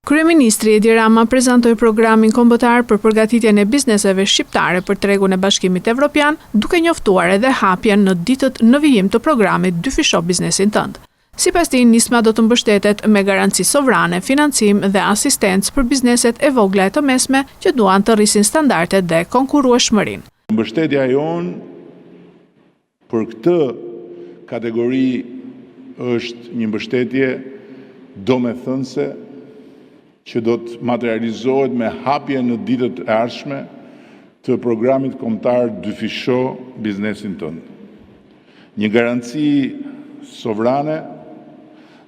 Kryeministri Edi Rama prezantoi programin kombëtar për përgatitjen e bizneseve shqiptare për tregun e Bashkimit Evropian, duke njoftuar edhe hapjen në ditët në vijim të programit Dyfisho biznesin tënd. Sipas tij, nisma do të mbështetet me garanci sovrane, financim dhe asistencë për bizneset e vogla e të mesme që duan të rrisin standardet dhe konkurrueshmërinë. Mbështetja jonë për këtë kategori është një mbështetje domethënëse që do të materializohet me hapje në ditët e ardhshme të programit kombëtar Dyfisho biznesin tënd. Një garanci sovrane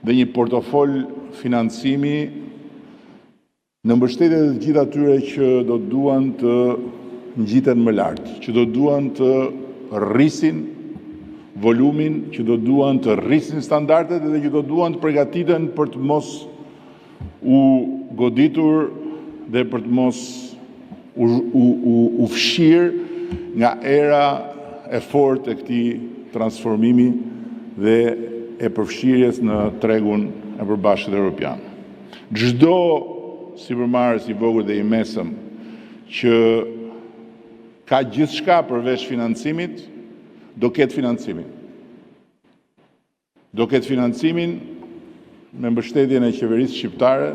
dhe një portofol financimi në mbështetje të gjithë atyre që do duan të ngjiten më lart, që do duan të rrisin volumin, që do duan të rrisin standardet dhe që do duan të përgatiten për të mos u goditur dhe për të mos u fshir nga era e fortë e këtij transformimi dhe e përfshirjes në tregun e përbashkët evropian. Çdo sipërmarrës i vogël dhe i mesëm që ka gjithçka përveç financimit, do ketë financimin. Do ketë financimin me mbështetjen e qeverisë shqiptare,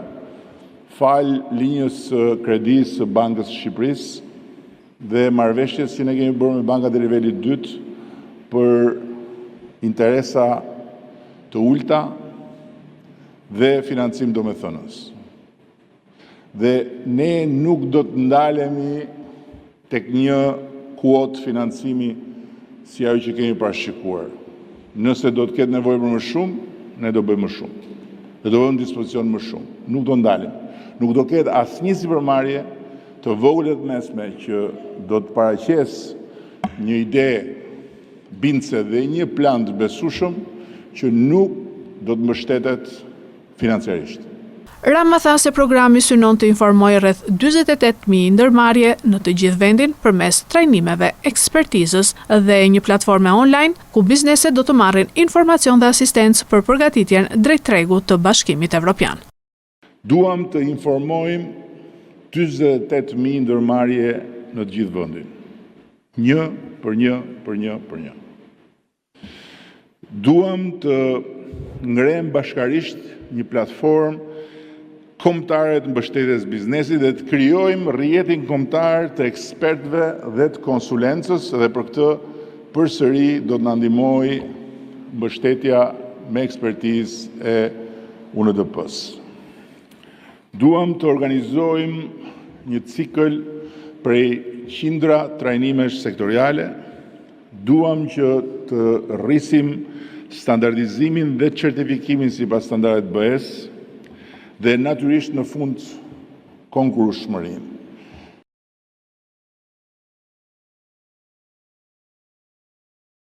fal linjës kredisë së Bankës së Shqipërisë dhe marrëveshjes që ne kemi bërë me bankat e nivelit 2 për interesa të ulta dhe financim domethënës. Dhe ne nuk do të ndalemi tek një kuotë financimi si ajo që kemi parashikuar. Nëse do të ketë nevojë për më shumë, ne do bëjmë më shumë. Dhe do bëjmë dispozicion më shumë. Nuk do ndalim. Nuk do ketë asnjë sipërmarrje të vogël e të mesme që do të paraqes një ide bindse dhe një plan të besueshëm që nuk do të mbështetet financiarisht. Rama tha se programi synon të informojë rreth 48.000 ndërmarrje në të gjithë vendin përmes trajnimeve, ekspertizës dhe një platforme online ku bizneset do të marrin informacion dhe asistencë për përgatitjen drejt tregut të Bashkimit Evropian. Duam të informojmë 48.000 ndërmarrje në të gjithë vendin. Një për një. Duam të ngrem bashkarisht një platformë kombëtare të mbështetjes biznesit dhe të krijojmë rrjetin kombëtar të ekspertëve dhe të konsulencës dhe për këtë përsëri do të na ndihmojë mbështetja me ekspertizë e UNDP-s. Duam të organizojmë një cikël prej qindra trajnimesh sektoriale, duam që të rrisim standardizimin dhe certifikimin sipas standardeve BE-s, dhe natyrisht në fund konkurrueshmërinë.